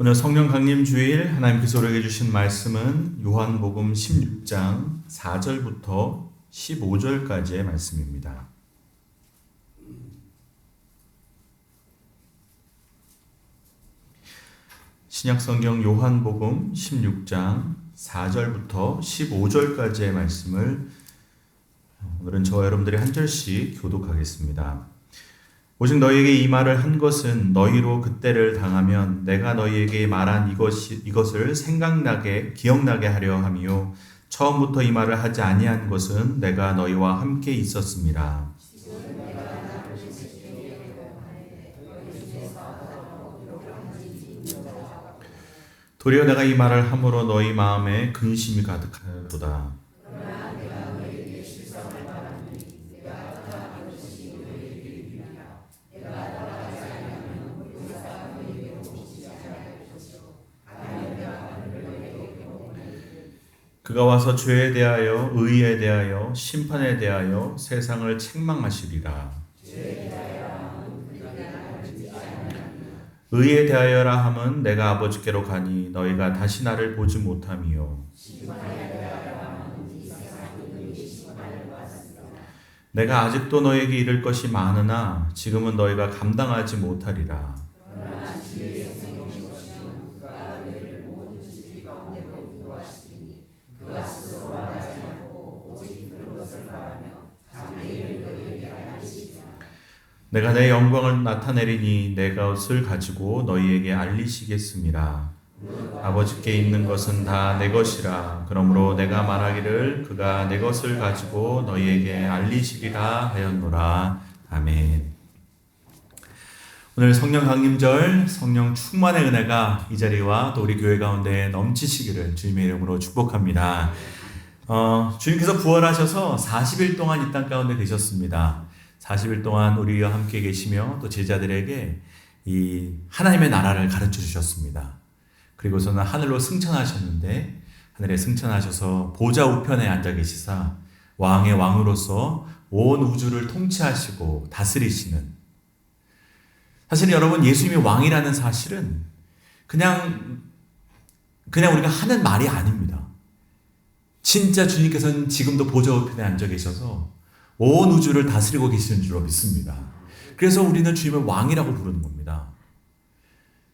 오늘 성령 강림 주일 하나님께서 우리에게 주신 말씀은 요한복음 16장 4절부터 15절까지의 말씀입니다. 신약성경 요한복음 16장 4절부터 15절까지의 말씀을 오늘은 저와 여러분들이 한 절씩 교독하겠습니다. 오직 너희에게 이 말을 한 것은 너희로 그때를 당하면 내가 너희에게 말한 이것을 기억나게 하려 함이요 처음부터 이 말을 하지 아니한 것은 내가 너희와 함께 있었음이라. 도리어 내가 이 말을 함으로 너희 마음에 근심이 가득하도다. 그가 와서 죄에 대하여 의에 대하여 심판에 대하여 세상을 책망하시리라. 의에 대하여라 함은 내가 아버지께로 가니 너희가 다시 나를 보지 못함이요 내가 아직도 너희에게 이를 것이 많으나 지금은 너희가 감당하지 못하리라. 내가 내 영광을 나타내리니 내 것을 가지고 너희에게 알리시겠음이라. 아버지께 있는 것은 다 내 것이라. 그러므로 내가 말하기를 그가 내 것을 가지고 너희에게 알리시리라 하였노라. 아멘. 오늘 성령 강림절 성령 충만의 은혜가 이 자리와 또 우리 교회 가운데 넘치시기를 주님의 이름으로 축복합니다. 주님께서 부활하셔서 40일 동안 이 땅 가운데 계셨습니다. 40일 동안 우리와 함께 계시며 또 제자들에게 이 하나님의 나라를 가르쳐 주셨습니다. 그리고서는 하늘로 승천하셨는데 하늘에 승천하셔서 보좌 우편에 앉아 계시사 왕의 왕으로서 온 우주를 통치하시고 다스리시는, 사실 여러분 예수님이 왕이라는 사실은 그냥 우리가 하는 말이 아닙니다. 진짜 주님께서는 지금도 보좌 우편에 앉아 계셔서 온 우주를 다스리고 계시는 줄로 믿습니다. 그래서 우리는 주님을 왕이라고 부르는 겁니다.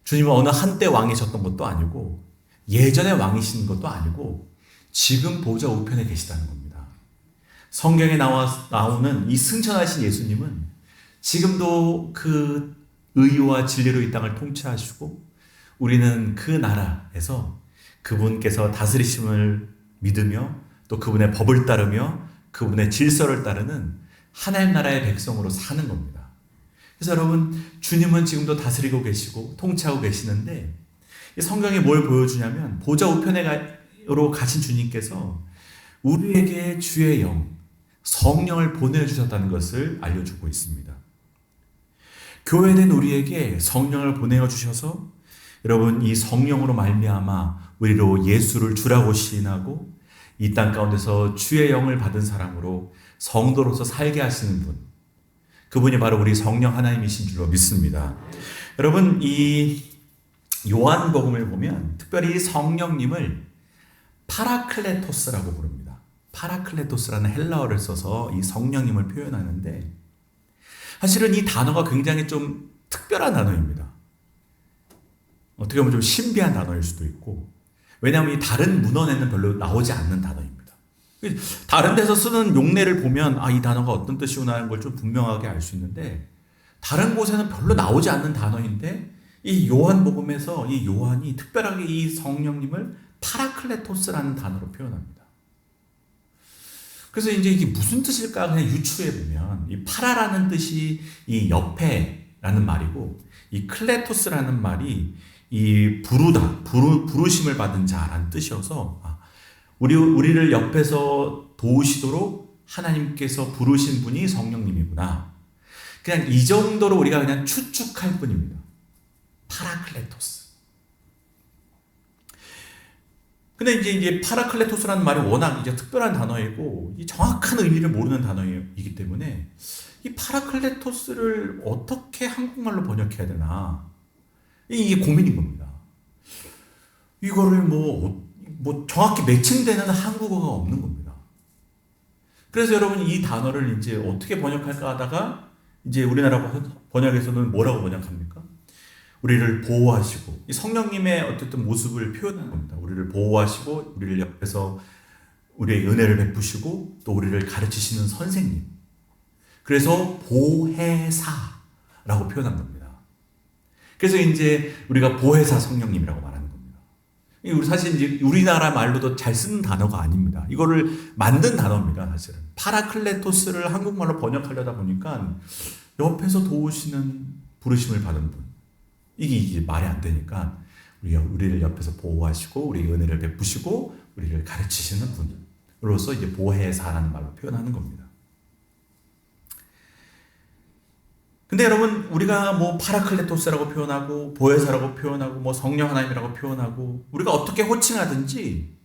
주님은 어느 한때 왕이셨던 것도 아니고 예전에 왕이신 것도 아니고 지금 보좌 우편에 계시다는 겁니다. 성경에 나오는 이 승천하신 예수님은 지금도 그 의와 진리로 이 땅을 통치하시고 우리는 그 나라에서 그분께서 다스리심을 믿으며 또 그분의 법을 따르며 그분의 질서를 따르는 하나님 나라의 백성으로 사는 겁니다. 그래서 여러분, 주님은 지금도 다스리고 계시고 통치하고 계시는데 이 성경이 뭘 보여주냐면 보좌 우편으로 가신 주님께서 우리에게 주의 영, 성령을 보내주셨다는 것을 알려주고 있습니다. 교회는 우리에게 성령을 보내주셔서 여러분 이 성령으로 말미암아 우리로 예수를 주라고 시인하고 이 땅 가운데서 주의 영을 받은 사람으로 성도로서 살게 하시는 분, 그분이 바로 우리 성령 하나님이신 줄로 믿습니다. 여러분 이 요한복음을 보면 특별히 성령님을 파라클레토스라고 부릅니다. 파라클레토스라는 헬라어를 써서 이 성령님을 표현하는데 사실은 이 단어가 굉장히 좀 특별한 단어입니다. 어떻게 보면 좀 신비한 단어일 수도 있고, 왜냐하면 이 다른 문헌에는 별로 나오지 않는 단어입니다. 다른 데서 쓰는 용례를 보면 이 단어가 어떤 뜻이구나 하는 걸 좀 분명하게 알 수 있는데 다른 곳에는 별로 나오지 않는 단어인데 이 요한복음에서 이 요한이 특별하게 이 성령님을 파라클레토스라는 단어로 표현합니다. 그래서 이제 이게 무슨 뜻일까 그냥 유추해 보면 이 파라라는 뜻이 이 옆에라는 말이고 이 클레토스라는 말이 이 부르심을 받은 자라는 뜻이어서 우리를 옆에서 도우시도록 하나님께서 부르신 분이 성령님이구나. 그냥 이 정도로 우리가 그냥 추측할 뿐입니다. 파라클레토스. 근데 이제 파라클레토스라는 말이 워낙 이제 특별한 단어이고 이 정확한 의미를 모르는 단어이기 때문에 이 파라클레토스를 어떻게 한국말로 번역해야 되나 이게 고민인 겁니다. 이거를 뭐 정확히 매칭되는 한국어가 없는 겁니다. 그래서 여러분 이 단어를 이제 어떻게 번역할까 하다가 이제 우리나라 번역에서는 뭐라고 번역합니까? 우리를 보호하시고, 이 성령님의 어쨌든 모습을 표현한 겁니다. 우리를 보호하시고, 우리를 옆에서 우리의 은혜를 베푸시고, 또 우리를 가르치시는 선생님. 그래서 보혜사라고 표현한 겁니다. 그래서 이제 우리가 보혜사 성령님이라고 말하는 겁니다. 우리 사실 이제 우리나라 말로도 잘 쓰는 단어가 아닙니다. 이거를 만든 단어입니다, 사실은. 파라클레토스를 한국말로 번역하려다 보니까 옆에서 도우시는 부르심을 받은 분. 이게 말이 안 되니까 우리를 옆에서 보호하시고 우리의 은혜를 베푸시고 우리를 가르치시는 분으로서 이제 보혜사라는 말로 표현하는 겁니다. 근데 여러분 우리가 뭐 파라클레토스라고 표현하고 보혜사라고 표현하고 뭐 성령 하나님이라고 표현하고 우리가 어떻게 호칭하든지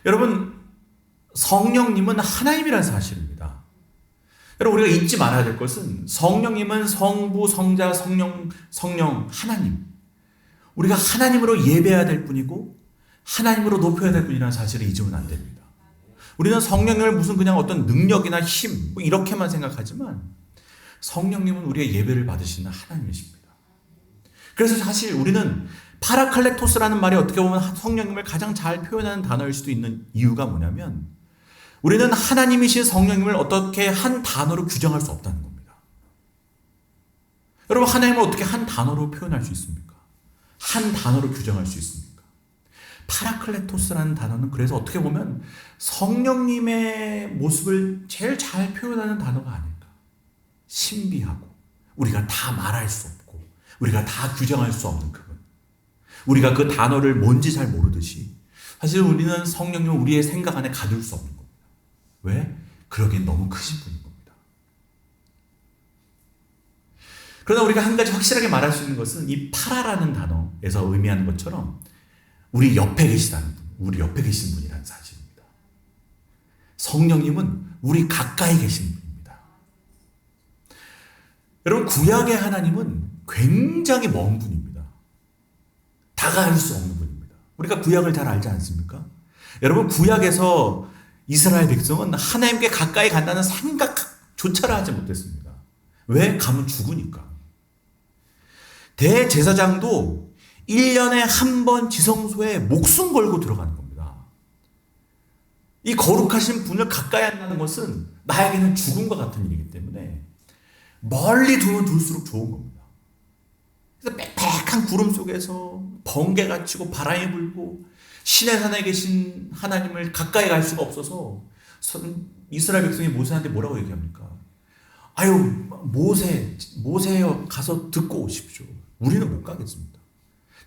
여러분 성령님은 하나님이라는 사실입니다. 여러분 우리가 잊지 말아야 될 것은 성령님은 성부, 성자, 성령 하나님. 우리가 하나님으로 예배해야 될 분이고 하나님으로 높여야 될 분이라는 사실을 잊으면 안 됩니다. 우리는 성령님을 무슨 그냥 어떤 능력이나 힘 뭐 이렇게만 생각하지만 성령님은 우리의 예배를 받으시는 하나님이십니다. 그래서 사실 우리는 파라클레토스라는 말이 어떻게 보면 성령님을 가장 잘 표현하는 단어일 수도 있는 이유가 뭐냐면 우리는 하나님이신 성령님을 어떻게 한 단어로 규정할 수 없다는 겁니다. 여러분 하나님을 어떻게 한 단어로 표현할 수 있습니까? 한 단어로 규정할 수 있습니까? 파라클레토스라는 단어는 그래서 어떻게 보면 성령님의 모습을 제일 잘 표현하는 단어가 아닐까. 신비하고 우리가 다 말할 수 없고 우리가 다 규정할 수 없는 그분. 우리가 그 단어를 뭔지 잘 모르듯이 사실 우리는 성령님을 우리의 생각 안에 가둘 수 없는 겁니다. 왜? 그러기엔 너무 크신 분인 겁니다. 그러나 우리가 한 가지 확실하게 말할 수 있는 것은 이 파라라는 단어에서 의미하는 것처럼 우리 옆에 계시다는 분, 우리 옆에 계신 분이라는 사실입니다. 성령님은 우리 가까이 계신 분입니다. 여러분 구약의 하나님은 굉장히 먼 분입니다. 다가갈 수 없는 분입니다. 우리가 구약을 잘 알지 않습니까? 여러분 구약에서 이스라엘 백성은 하나님께 가까이 간다는 생각조차를 하지 못했습니다. 왜? 가면 죽으니까. 대제사장도 1년에 한 번 지성소에 목숨 걸고 들어가는 겁니다. 이 거룩하신 분을 가까이 한다는 것은 나에게는 죽음과 같은 일이기 때문에 멀리 두면 둘수록 좋은 겁니다. 그래서 빽빽한 구름 속에서 번개가 치고 바람이 불고 신의 산에 계신 하나님을 가까이 갈 수가 없어서 이스라엘 백성이 모세한테 뭐라고 얘기합니까? 아유 모세여 가서 듣고 오십시오. 우리는 못 가겠습니다.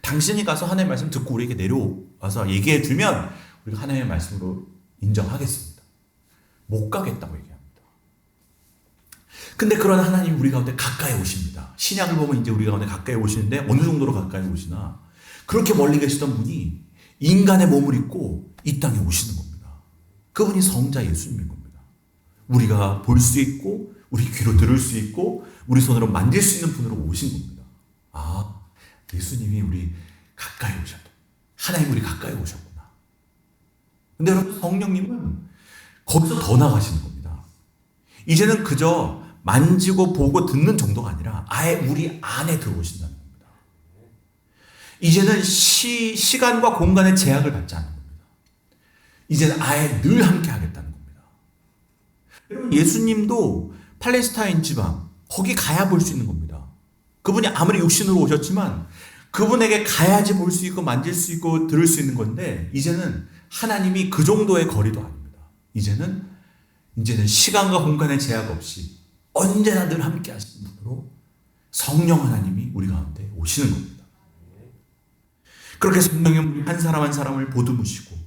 당신이 가서 하나님의 말씀 듣고 우리에게 내려와서 얘기해 주면 우리가 하나님의 말씀으로 인정하겠습니다. 못 가겠다고 얘기합니다. 근데 그런 하나님이 우리 가운데 가까이 오십니다. 신약을 보면 이제 우리 가운데 가까이 오시는데 어느 정도로 가까이 오시나 그렇게 멀리 계시던 분이 인간의 몸을 입고 이 땅에 오시는 겁니다. 그분이 성자 예수님인 겁니다. 우리가 볼 수 있고 우리 귀로 들을 수 있고 우리 손으로 만질 수 있는 분으로 오신 겁니다. 아, 예수님이 우리 가까이 오셨다. 하나님 우리 가까이 오셨구나. 근데 여러분 성령님은 거기서 더 나가시는 겁니다. 이제는 그저 만지고 보고 듣는 정도가 아니라 아예 우리 안에 들어오신다는 겁니다. 이제는 시간과 공간의 제약을 받지 않는 겁니다. 이제는 아예 늘 함께 하겠다는 겁니다. 여러분 예수님도 팔레스타인 지방 거기 가야 볼 수 있는 겁니다. 그분이 아무리 육신으로 오셨지만 그분에게 가야지 볼 수 있고 만질 수 있고 들을 수 있는 건데 이제는 하나님이 그 정도의 거리도 아닙니다. 이제는 시간과 공간의 제약 없이 언제나 늘 함께 하시는 분으로 성령 하나님이 우리 가운데 오시는 겁니다. 그렇게 성령님 한 사람 한 사람을 보듬으시고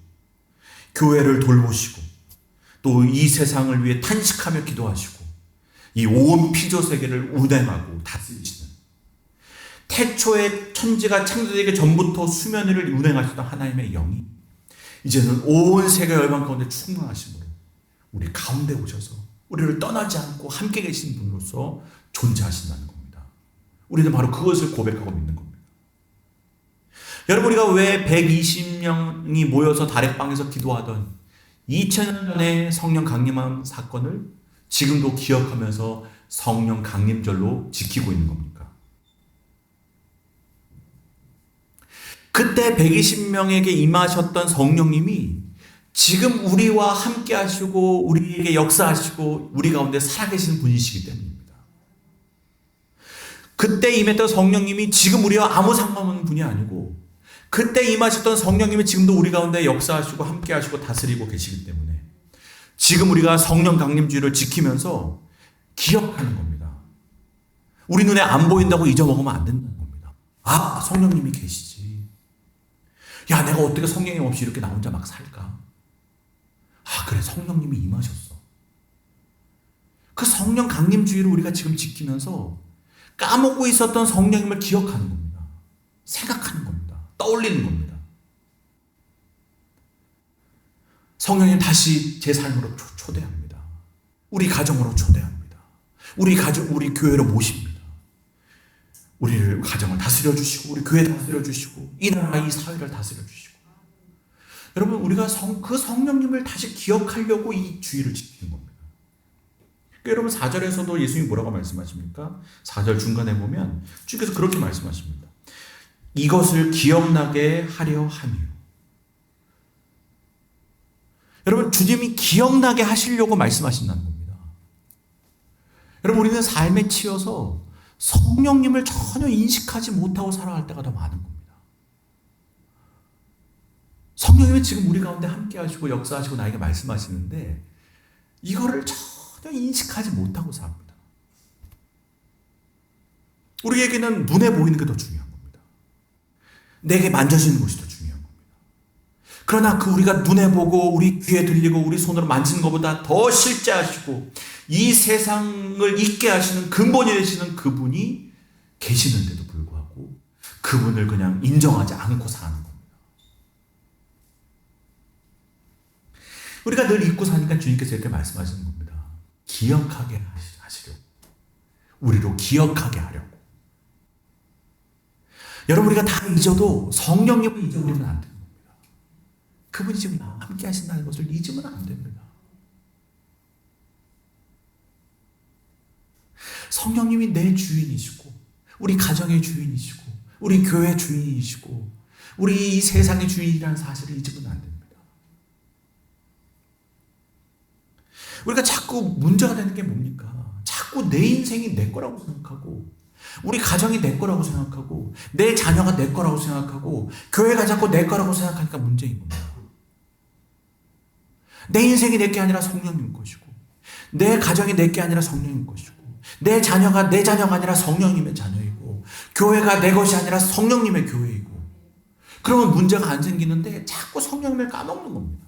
교회를 돌보시고 또 이 세상을 위해 탄식하며 기도하시고 이 온 피조 세계를 운행하고 다스리시는 태초에 천지가 창조되기 전부터 수면 위를 운행하시던 하나님의 영이 이제는 온 세계 열방 가운데 충만하심으로 우리 가운데 오셔서 우리를 떠나지 않고 함께 계신 분으로서 존재하신다는 겁니다. 우리는 바로 그것을 고백하고 믿는 겁니다. 여러분, 우리가 왜 120명이 모여서 다락방에서 기도하던 2000년 전에 성령 강림한 사건을 지금도 기억하면서 성령 강림절로 지키고 있는 겁니까? 그때 120명에게 임하셨던 성령님이 지금 우리와 함께 하시고 우리에게 역사하시고 우리 가운데 살아계신 분이시기 때문입니다. 그때 임했던 성령님이 지금 우리와 아무 상관없는 분이 아니고 그때 임하셨던 성령님이 지금도 우리 가운데 역사하시고 함께 하시고 다스리고 계시기 때문에 지금 우리가 성령 강림주의를 지키면서 기억하는 겁니다. 우리 눈에 안 보인다고 잊어먹으면 안 된다는 겁니다. 아, 성령님이 계시지. 야, 내가 어떻게 성령님 없이 이렇게 나 혼자 막 살까? 아, 그래, 성령님이 임하셨어. 그 성령 강림주의를 우리가 지금 지키면서 까먹고 있었던 성령님을 기억하는 겁니다. 생각하는 겁니다. 떠올리는 겁니다. 성령님 다시 제 삶으로 초대합니다. 우리 가정으로 초대합니다. 우리 가정, 우리 교회로 모십니다. 우리를 가정을 다스려 주시고 우리 교회 다스려 주시고 이 나라 이 사회를 다스려 주시고 여러분 우리가 그 성령님을 다시 기억하려고 이 주의를 지키는 겁니다. 그러니까 여러분 4절에서도 예수님이 뭐라고 말씀하십니까? 4절 중간에 보면 주께서 그렇게 말씀하십니다. 이것을 기억나게 하려 함이요. 여러분 주님이 기억나게 하시려고 말씀하신다는 겁니다. 여러분 우리는 삶에 치여서 성령님을 전혀 인식하지 못하고 살아갈 때가 더 많은 겁니다. 성령님이 지금 우리 가운데 함께 하시고 역사하시고 나에게 말씀하시는데 이거를 전혀 인식하지 못하고 삽니다. 우리에게는 눈에 보이는 게 더 중요한 겁니다. 내게 만져지는 것이 더 중요한 겁니다. 그러나 그 우리가 눈에 보고 우리 귀에 들리고 우리 손으로 만지는 것보다 더 실제하시고 이 세상을 있게 하시는 근본이 되시는 그분이 계시는데도 불구하고 그분을 그냥 인정하지 않고 사는 겁니다. 우리가 늘 잊고 사니까 주님께서 이렇게 말씀하시는 겁니다. 기억하게 하시려고. 우리로 기억하게 하려고. 여러분 우리가 다 잊어도 성령님을 잊어버리면 안 됩니다. 그분이 지금 나와 함께 하신다는 것을 잊으면 안 됩니다. 성령님이 내 주인이시고 우리 가정의 주인이시고 우리 교회 주인이시고 우리 이 세상의 주인이라는 사실을 잊으면 안 됩니다. 우리가 자꾸 문제가 되는 게 뭡니까? 자꾸 내 인생이 내 거라고 생각하고 우리 가정이 내 거라고 생각하고 내 자녀가 내 거라고 생각하고 교회가 자꾸 내 거라고 생각하니까 문제인 겁니다. 내 인생이 내 게 아니라 성령님 것이고 내 가정이 내 게 아니라 성령님 것이고 내 자녀가 내 자녀가 아니라 성령님의 자녀이고 교회가 내 것이 아니라 성령님의 교회이고 그러면 문제가 안 생기는데 자꾸 성령님을 까먹는 겁니다.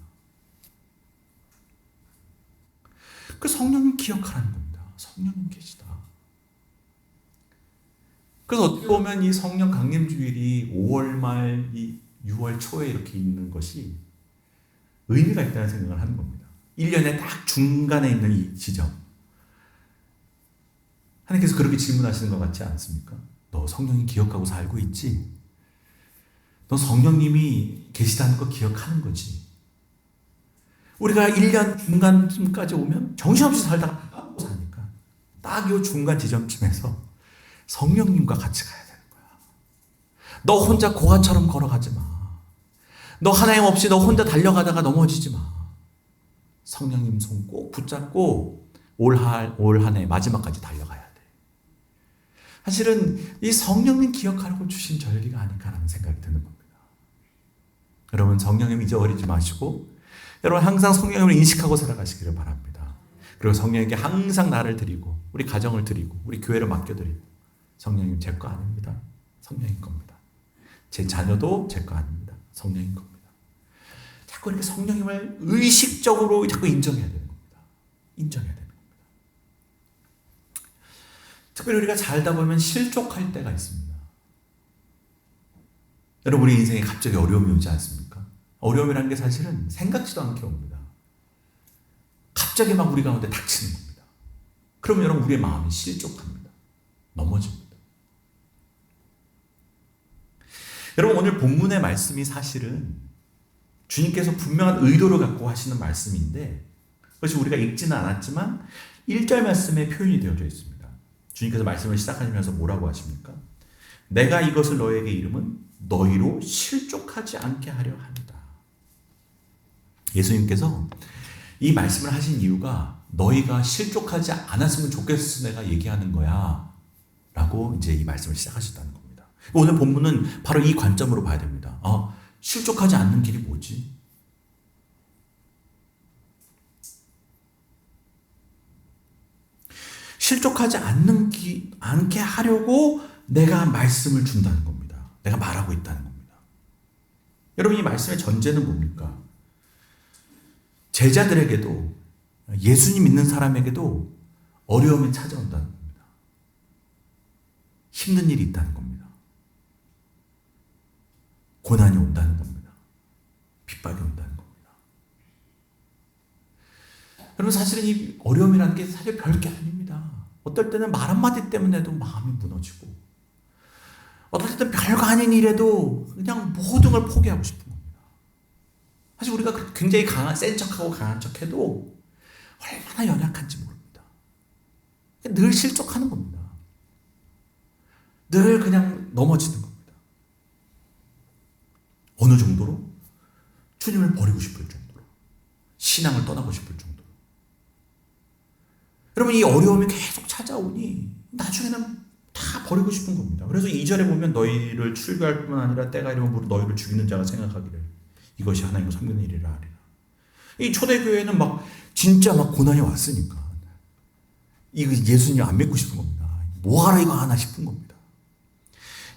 그 성령님 기억하라는 겁니다. 성령님 계시다. 그래서 어떻게 보면 이 성령 강림주일이 5월 말, 6월 초에 이렇게 있는 것이 의미가 있다는 생각을 하는 겁니다. 1년에 딱 중간에 있는 이 지점. 하나님께서 그렇게 질문하시는 것 같지 않습니까? 너 성령님 기억하고 살고 있지? 너 성령님이 계시다는 거 기억하는 거지? 우리가 1년 중간쯤까지 오면 정신없이 살다가 까먹고 사니까 딱 이 중간 지점쯤에서 성령님과 같이 가야 되는 거야. 너 혼자 고아처럼 걸어가지 마. 너 하나님 없이 너 혼자 달려가다가 넘어지지 마. 성령님 손 꼭 붙잡고 올 한 해 마지막까지 달려가야 돼. 사실은 이 성령님 기억하라고 주신 절기가 아닐까라는 생각이 드는 겁니다. 여러분 성령님 잊어버리지 마시고 여러분 항상 성령님을 인식하고 살아가시기를 바랍니다. 그리고 성령님께 항상 나를 드리고 우리 가정을 드리고 우리 교회를 맡겨드리고 성령님 제 거 아닙니다. 성령님 겁니다. 제 자녀도 제 거 아닙니다. 성령님 겁니다. 자꾸 이렇게 성령님을 의식적으로 자꾸 인정해야 되는 겁니다. 인정해야 되는 겁니다. 특별히 우리가 살다 보면 실족할 때가 있습니다. 여러분 우리 인생에 갑자기 어려움이 오지 않습니까? 어려움이라는 게 사실은 생각지도 않게 옵니다. 갑자기 막 우리 가운데 닥치는 겁니다. 그러면 여러분 우리의 마음이 실족합니다. 넘어집니다. 여러분, 오늘 본문의 말씀이 사실은 주님께서 분명한 의도를 갖고 하시는 말씀인데 그것이 우리가 읽지는 않았지만 1절 말씀에 표현이 되어져 있습니다. 주님께서 말씀을 시작하시면서 뭐라고 하십니까? 내가 이것을 너에게 이름은 너희로 실족하지 않게 하려 합니다. 예수님께서 이 말씀을 하신 이유가 너희가 실족하지 않았으면 좋겠어 내가 얘기하는 거야 라고 이제 이 말씀을 시작하셨다는 겁니다. 오늘 본문은 바로 이 관점으로 봐야 됩니다. 실족하지 않는 길이 뭐지? 실족하지 않게 하려고 내가 말씀을 준다는 겁니다. 내가 말하고 있다는 겁니다. 여러분, 이 말씀의 전제는 뭡니까? 제자들에게도 예수님 믿는 사람에게도 어려움이 찾아온다는 겁니다. 힘든 일이 있다는 겁니다. 고난이 온다는 겁니다. 핍박이 온다는 겁니다. 여러분, 사실은 이 어려움이라는 게 사실 별게 아닙니다. 어떨 때는 말 한마디 때문에도 마음이 무너지고 어떨 때는 별거 아닌 일에도 그냥 모든 걸 포기하고 싶은 겁니다. 사실 우리가 굉장히 센 척하고 강한 척해도 얼마나 연약한지 모릅니다. 늘 실족하는 겁니다. 늘 그냥 넘어지는 겁니다. 어느 정도로? 주님을 버리고 싶을 정도로. 신앙을 떠나고 싶을 정도로. 여러분, 이 어려움이 계속 찾아오니 나중에는 다 버리고 싶은 겁니다. 그래서 2절에 보면 너희를 출교할 뿐만 아니라 때가 이르면 너희를 죽이는 자가 생각하기를 이것이 하나님을 섬기는 일이라 하리라. 이 초대교회는 진짜 고난이 왔으니까 이거 예수님 안 믿고 싶은 겁니다. 뭐하러 이거 하나 싶은 겁니다.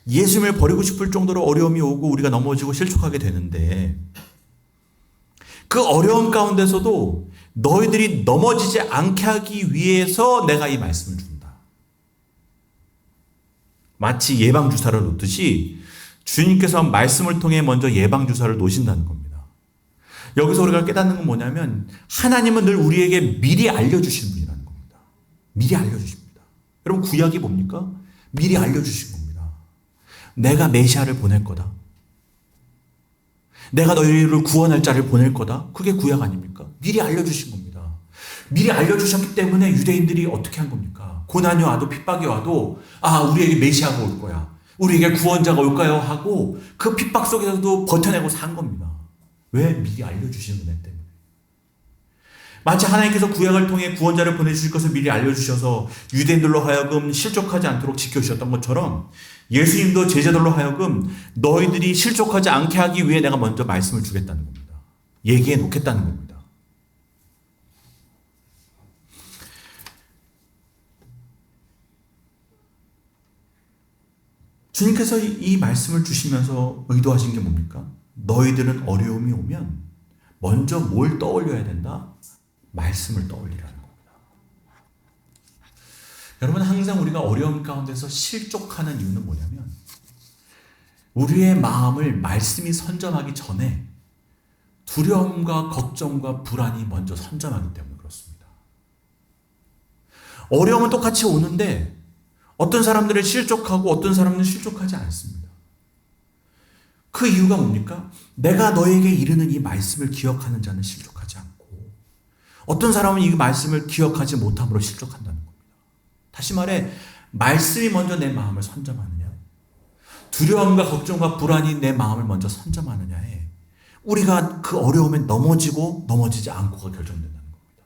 예수님을 버리고 싶을 정도로 어려움이 오고 우리가 넘어지고 실족하게 되는데 그 어려움 가운데서도 너희들이 넘어지지 않게 하기 위해서 내가 이 말씀을 준다. 마치 예방주사를 놓듯이 주님께서 말씀을 통해 먼저 예방주사를 놓으신다는 겁니다. 여기서 우리가 깨닫는 건 뭐냐면 하나님은 늘 우리에게 미리 알려주신 분이라는 겁니다. 미리 알려주십니다. 여러분, 구약이 뭡니까? 미리 알려주신 겁니다. 내가 메시아를 보낼 거다. 내가 너희를 구원할 자를 보낼 거다. 그게 구약 아닙니까? 미리 알려주신 겁니다. 미리 알려주셨기 때문에 유대인들이 어떻게 한 겁니까? 고난이 와도 핍박이 와도 우리에게 메시아가 올 거야. 우리에게 구원자가 올까요? 하고 그 핍박 속에서도 버텨내고 산 겁니다. 왜? 미리 알려주신 은혜 때문에. 마치 하나님께서 구약을 통해 구원자를 보내주실 것을 미리 알려주셔서 유대인들로 하여금 실족하지 않도록 지켜주셨던 것처럼 예수님도 제자들로 하여금 너희들이 실족하지 않게 하기 위해 내가 먼저 말씀을 주겠다는 겁니다. 얘기해 놓겠다는 겁니다. 주님께서 이 말씀을 주시면서 의도하신 게 뭡니까? 너희들은 어려움이 오면 먼저 뭘 떠올려야 된다? 말씀을 떠올리라는 겁니다. 여러분, 항상 우리가 어려움 가운데서 실족하는 이유는 뭐냐면 우리의 마음을 말씀이 선점하기 전에 두려움과 걱정과 불안이 먼저 선점하기 때문에 그렇습니다. 어려움은 똑같이 오는데 어떤 사람들은 실족하고 어떤 사람은 실족하지 않습니다. 그 이유가 뭡니까? 내가 너에게 이르는 이 말씀을 기억하는 자는 실족하지 않고 어떤 사람은 이 말씀을 기억하지 못함으로 실족한다는 겁니다. 다시 말해 말씀이 먼저 내 마음을 선점하느냐 두려움과 걱정과 불안이 내 마음을 먼저 선점하느냐에 우리가 그 어려움에 넘어지고 넘어지지 않고가 결정된다는 겁니다.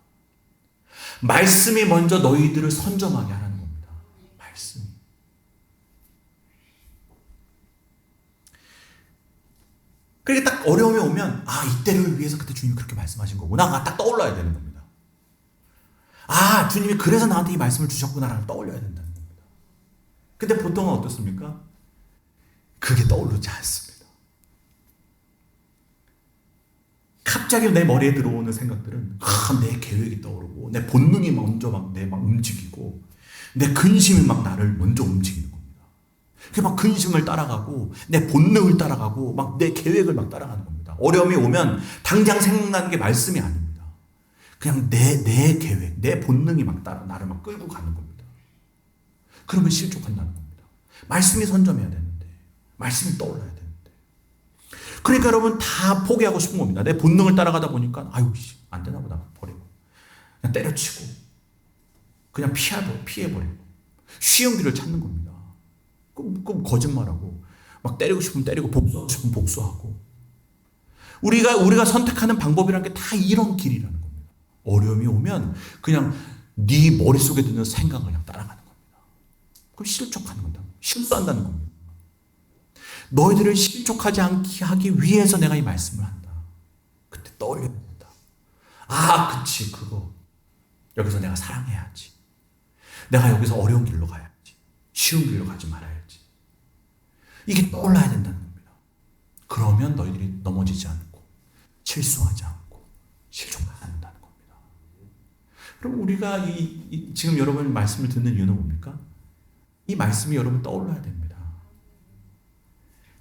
말씀이 먼저 너희들을 선점하게 하라는 겁니다. 말씀이. 그렇게 딱 어려움이 오면 이때를 위해서 그때 주님이 그렇게 말씀하신 거구나 딱 떠올라야 되는 겁니다. 주님이 그래서 나한테 이 말씀을 주셨구나라고 떠올려야 된다는 겁니다. 근데 보통은 어떻습니까? 그게 떠오르지 않습니다. 갑자기 내 머리에 들어오는 생각들은 내 계획이 떠오르고 내 본능이 먼저 막 움직이고 내 근심이 막 나를 먼저 움직이는 겁니다. 그게 막 근심을 따라가고 내 본능을 따라가고 막 내 계획을 막 따라가는 겁니다. 어려움이 오면 당장 생각나는 게 말씀이 아닙니다. 그냥 내 계획, 내 본능이 막 나를 막 끌고 가는 겁니다. 그러면 실족한다는 겁니다. 말씀이 선점해야 되는데, 말씀이 떠올라야 되는데. 그러니까 여러분 다 포기하고 싶은 겁니다. 내 본능을 따라가다 보니까 아유 안 되나 보다 버리고 그냥 때려치고 그냥 피해버리고 쉬운 길을 찾는 겁니다. 그럼 거짓말하고 막 때리고 싶으면 때리고 복수하고 싶으면 복수하고 우리가 선택하는 방법이라는 게 다 이런 길이라는 겁니다. 어려움이 오면 그냥 네 머릿속에 드는 생각을 그냥 따라가는 겁니다. 그럼 실족하는 겁니다. 실수한다는 겁니다. 너희들을 실족하지 않게 하기 위해서 내가 이 말씀을 한다. 그때 떠올려야 된다. 아, 그치, 그거. 여기서 내가 사랑해야지. 내가 여기서 어려운 길로 가야지. 쉬운 길로 가지 말아야지. 이게 떠올라야 된다는 겁니다. 그러면 너희들이 넘어지지 않고, 실수하지 않고, 실족하지 않는다는 겁니다. 그럼 우리가 지금 여러분 말씀을 듣는 이유는 뭡니까? 이 말씀이 여러분 떠올라야 됩니다.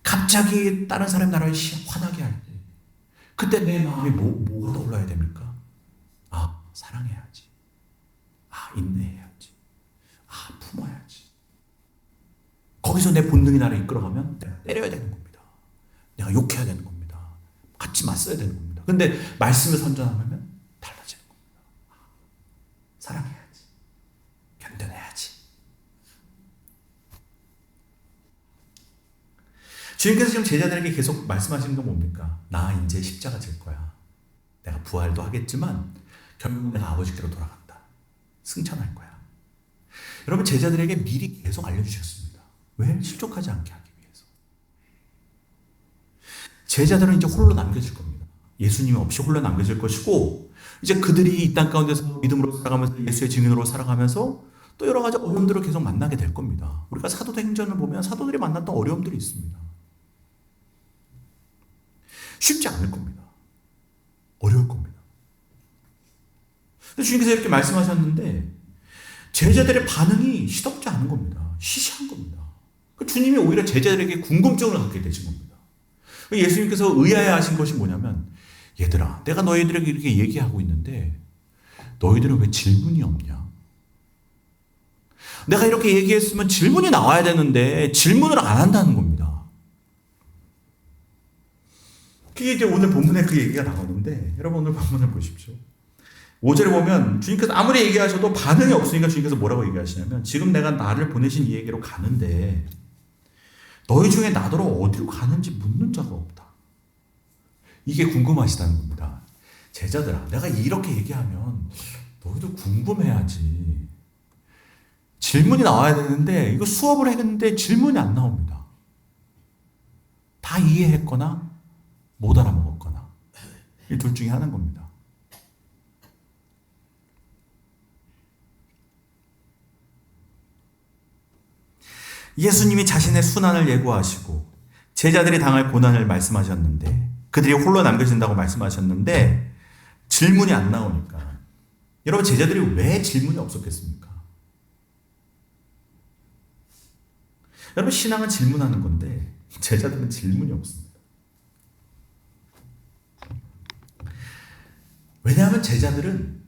갑자기 다른 사람 나라에 화나게 할 때, 그때 내 마음이 뭐가 떠올라야 됩니까? 아, 사랑해야지. 아, 인내해야지. 아, 품어야지. 거기서 내 본능이 나를 이끌어가면 내가 때려야 되는 겁니다. 내가 욕해야 되는 겁니다. 같이 맞서야 되는 겁니다. 근데 말씀을 선전하면 달라지는 겁니다. 아, 사랑해야지. 견뎌내야지. 주님께서 지금 제자들에게 계속 말씀하시는 건 뭡니까? 나 이제 십자가 질 거야. 내가 부활도 하겠지만 결국 내가 아버지께로 돌아간다. 승천할 거야. 여러분 제자들에게 미리 계속 알려주셨습니다. 왜? 실족하지 않게 하기 위해서. 제자들은 이제 홀로 남겨질 겁니다. 예수님 없이 홀로 남겨질 것이고 이제 그들이 이 땅 가운데서 믿음으로 살아가면서 예수의 증인으로 살아가면서 또 여러 가지 어려움들을 계속 만나게 될 겁니다. 우리가 사도행전을 보면 사도들이 만났던 어려움들이 있습니다. 쉽지 않을 겁니다. 어려울 겁니다. 주님께서 이렇게 말씀하셨는데 제자들의 반응이 시덥지 않은 겁니다. 시시한 겁니다. 주님이 오히려 제자들에게 궁금증을 갖게 되신 겁니다. 예수님께서 의아해하신 것이 뭐냐면 얘들아 내가 너희들에게 이렇게 얘기하고 있는데 너희들은 왜 질문이 없냐? 내가 이렇게 얘기했으면 질문이 나와야 되는데 질문을 안 한다는 겁니다. 그게 이제 오늘 본문에 그 얘기가 나오는데 여러분 오늘 본문을 보십시오. 5절에 보면 주님께서 아무리 얘기하셔도 반응이 없으니까 주님께서 뭐라고 얘기하시냐면 지금 내가 나를 보내신 이에게로 가는데 너희 중에 나더러 어디로 가는지 묻는 자가 없다. 이게 궁금하시다는 겁니다. 제자들아 내가 이렇게 얘기하면 너희도 궁금해야지. 질문이 나와야 되는데 이거 수업을 했는데 질문이 안 나옵니다. 다 이해했거나 못 알아먹었거나 이 둘 중에 하나인 겁니다. 예수님이 자신의 순환을 예고하시고 제자들이 당할 고난을 말씀하셨는데 그들이 홀로 남겨진다고 말씀하셨는데 질문이 안 나오니까 여러분 제자들이 왜 질문이 없었겠습니까? 여러분 신앙은 질문하는 건데 제자들은 질문이 없습니다. 왜냐하면 제자들은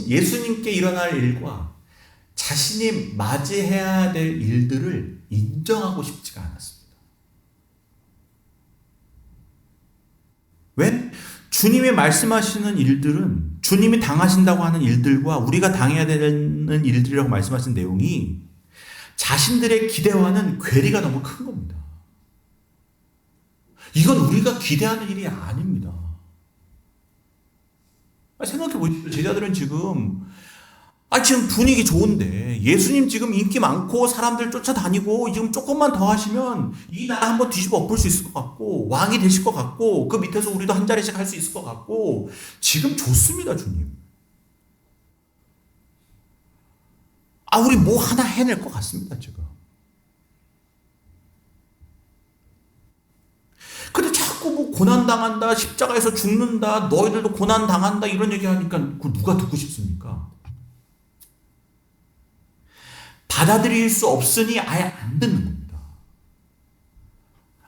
예수님께 일어날 일과 자신이 맞이해야 될 일들을 인정하고 싶지가 않았습니다. 왜? 주님이 말씀하시는 일들은 주님이 당하신다고 하는 일들과 우리가 당해야 되는 일들이라고 말씀하신 내용이 자신들의 기대와는 괴리가 너무 큰 겁니다. 이건 우리가 기대하는 일이 아닙니다. 생각해 보십시오. 제자들은 지금 분위기 좋은데 예수님 지금 인기 많고 사람들 쫓아다니고 지금 조금만 더 하시면 이 나라 한번 뒤집어 엎을 수 있을 것 같고 왕이 되실 것 같고 그 밑에서 우리도 한 자리씩 할 수 있을 것 같고 지금 좋습니다. 주님. 우리 뭐 하나 해낼 것 같습니다. 지금. 근데 자꾸 뭐 고난당한다, 십자가에서 죽는다, 너희들도 고난당한다 이런 얘기하니까 그걸 누가 듣고 싶습니까? 받아들일 수 없으니 아예 안 듣는 겁니다.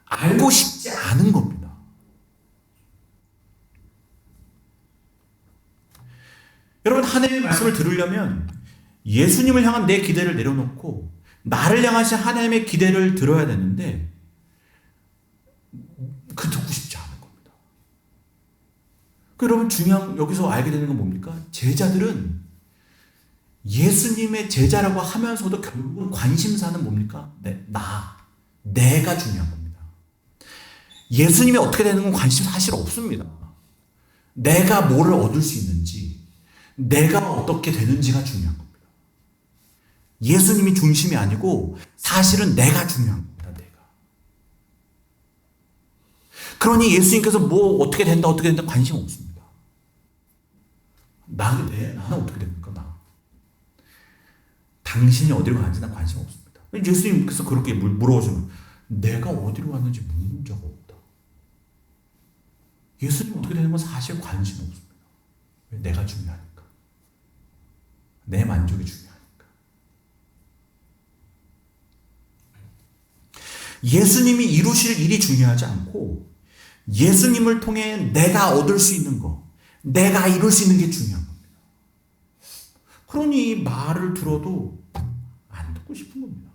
알고 싶지 않은 겁니다. 여러분 하나님의 말씀을 들으려면 예수님을 향한 내 기대를 내려놓고 나를 향하신 하나님의 기대를 들어야 되는데 그 여러분 중요한 여기서 알게 되는 건 뭡니까? 제자들은 예수님의 제자라고 하면서도 결국은 관심사는 뭡니까? 내가 중요한 겁니다. 예수님이 어떻게 되는 건 관심 사실 없습니다. 내가 뭐를 얻을 수 있는지, 내가 어떻게 되는지가 중요한 겁니다. 예수님이 중심이 아니고 사실은 내가 중요한 겁니다. 내가. 그러니 예수님께서 뭐 어떻게 된다 관심 없습니다. 나는 어떻게 됩니까? 당신이 어디로 가는지 난 관심 없습니다. 예수님께서 그렇게 물어보시면 내가 어디로 갔는지 묻는 적 없다. 예수님 어떻게 되는 건 사실 관심 없습니다. 왜? 내가 중요하니까. 내 만족이 중요하니까. 예수님이 이루실 일이 중요하지 않고 예수님을 통해 내가 얻을 수 있는 거, 내가 이룰 수 있는 게 중요한 겁니다. 그러니 말을 들어도 안 듣고 싶은 겁니다.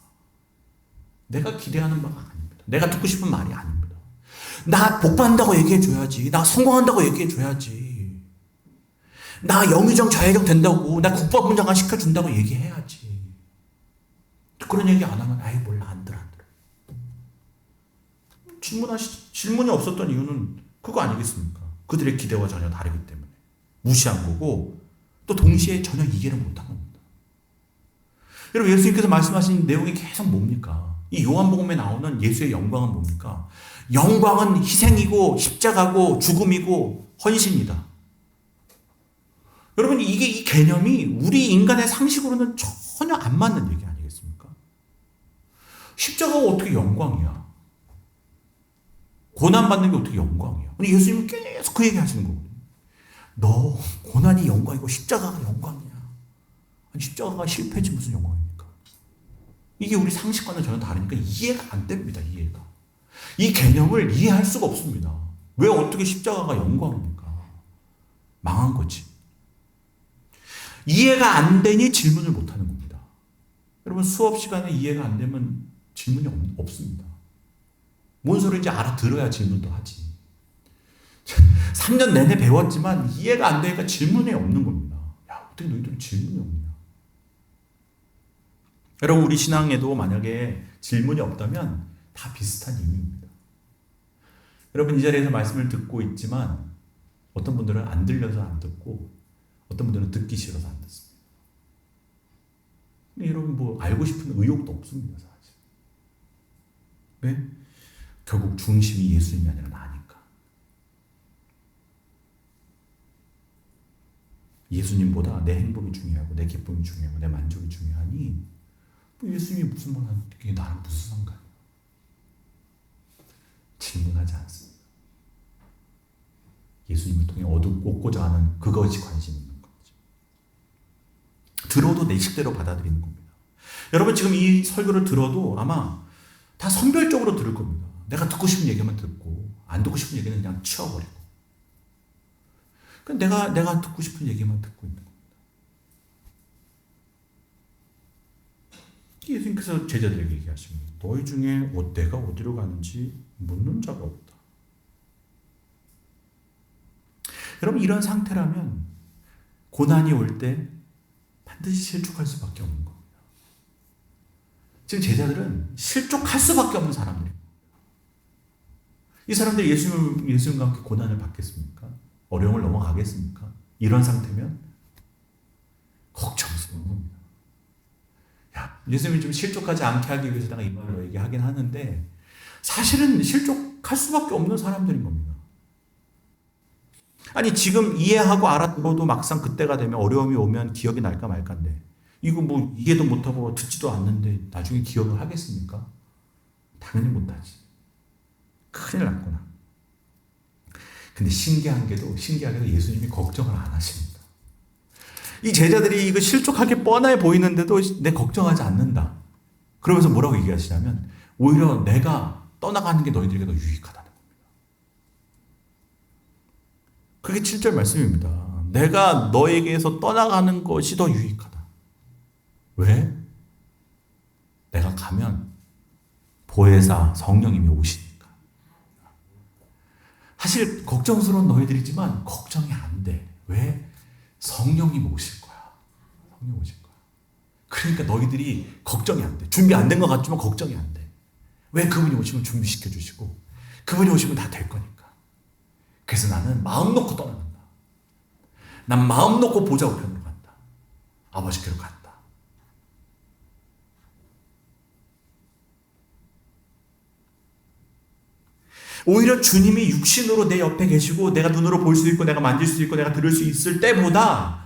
내가 기대하는 바가 아닙니다. 내가 듣고 싶은 말이 아닙니다. 나 복받는다고 얘기해줘야지. 나 성공한다고 얘기해줘야지. 나 영의정 좌회정 된다고, 나 국가분장관 시켜준다고 얘기해야지. 그런 얘기 안 하면 아이 몰라 안 들어. 질문이 없었던 이유는 그거 아니겠습니까? 그들의 기대와 전혀 다르기 때문에 무시한 거고 또 동시에 전혀 이해를 못한 겁니다. 여러분 예수님께서 말씀하신 내용이 계속 뭡니까? 이 요한복음에 나오는 예수의 영광은 뭡니까? 영광은 희생이고 십자가고 죽음이고 헌신이다. 여러분 이 개념이 우리 인간의 상식으로는 전혀 안 맞는 얘기 아니겠습니까? 십자가가 어떻게 영광이야? 고난받는 게 어떻게 영광이야? 예수님은 계속 그 얘기 하시는 거거든요. 너 고난이 영광이고 십자가가 영광이야. 아니, 십자가가 실패지 무슨 영광입니까? 이게 우리 상식과는 전혀 다르니까 이해가 안 됩니다. 이해가. 이 개념을 이해할 수가 없습니다. 왜 어떻게 십자가가 영광입니까? 망한 거지. 이해가 안 되니 질문을 못 하는 겁니다. 여러분 수업 시간에 이해가 안 되면 질문이 없습니다. 뭔 소리인지 알아들어야 질문도 하지. 3년 내내 배웠지만 이해가 안 되니까 질문이 없는 겁니다. 야, 어떻게 너희들은 질문이 없냐? 여러분 우리 신앙에도 만약에 질문이 없다면 다 비슷한 이유입니다. 여러분 이 자리에서 말씀을 듣고 있지만 어떤 분들은 안 들려서 안 듣고 어떤 분들은 듣기 싫어서 안 듣습니다. 여러분 뭐 알고 싶은 의욕도 없습니다. 사실. 왜? 결국 중심이 예수님이 아니라 나니까. 예수님보다 내 행복이 중요하고 내 기쁨이 중요하고 내 만족이 중요하니 뭐 예수님이 무슨 말 하는 게 나랑 무슨 상관이야. 질문하지 않습니다. 예수님을 통해 얻고자 하는 그것이 관심 있는 거죠. 들어도 내 식대로 받아들이는 겁니다. 여러분 지금 이 설교를 들어도 아마 다 선별적으로 들을 겁니다. 내가 듣고 싶은 얘기만 듣고 안 듣고 싶은 얘기는 그냥 치워버리고. 내가 듣고 싶은 얘기만 듣고 있는 겁니다. 예수님께서 제자들에게 얘기하십니다. 너희 중에 내가 어디로 가는지 묻는 자가 없다. 여러분 이런 상태라면 고난이 올 때 반드시 실족할 수밖에 없는 겁니다. 지금 제자들은 실족할 수밖에 없는 사람들입니다. 이 사람들이 예수님과 함께 고난을 받겠습니까? 어려움을 넘어가겠습니까? 이런 상태면 걱정스러운 겁니다. 야, 예수님이 좀 실족하지 않게 하기 위해서 내가 이 말을 너에게 하긴 하는데 사실은 실족할 수밖에 없는 사람들인 겁니다. 아니 지금 이해하고 알아들어도 막상 그때가 되면 어려움이 오면 기억이 날까 말까인데 이거 뭐 이해도 못하고 듣지도 않는데 나중에 기억을 하겠습니까? 당연히 못하지. 큰일 났구나. 근데 신기하게도 예수님이 걱정을 안 하십니다. 이 제자들이 이거 실족하게 뻔해 보이는데도 내 걱정하지 않는다. 그러면서 뭐라고 얘기하시냐면 오히려 내가 떠나가는 게 너희들에게 더 유익하다는 겁니다. 그게 7절 말씀입니다. 내가 너에게서 떠나가는 것이 더 유익하다. 왜? 내가 가면 보혜사 성령님이 오시니까. 사실 걱정스러운 너희들이지만 걱정이 안 돼. 왜? 성령님 오실 거야. 성령 오실 거야. 그러니까 너희들이 걱정이 안 돼. 준비 안 된 것 같지만 걱정이 안 돼. 왜? 그분이 오시면 준비시켜 주시고 그분이 오시면 다 될 거니까. 그래서 나는 마음 놓고 떠나간다. 난 마음 놓고 보좌 우편으로 간다. 아버지께로 간다. 오히려 주님이 육신으로 내 옆에 계시고 내가 눈으로 볼 수 있고 내가 만질 수 있고 내가 들을 수 있을 때보다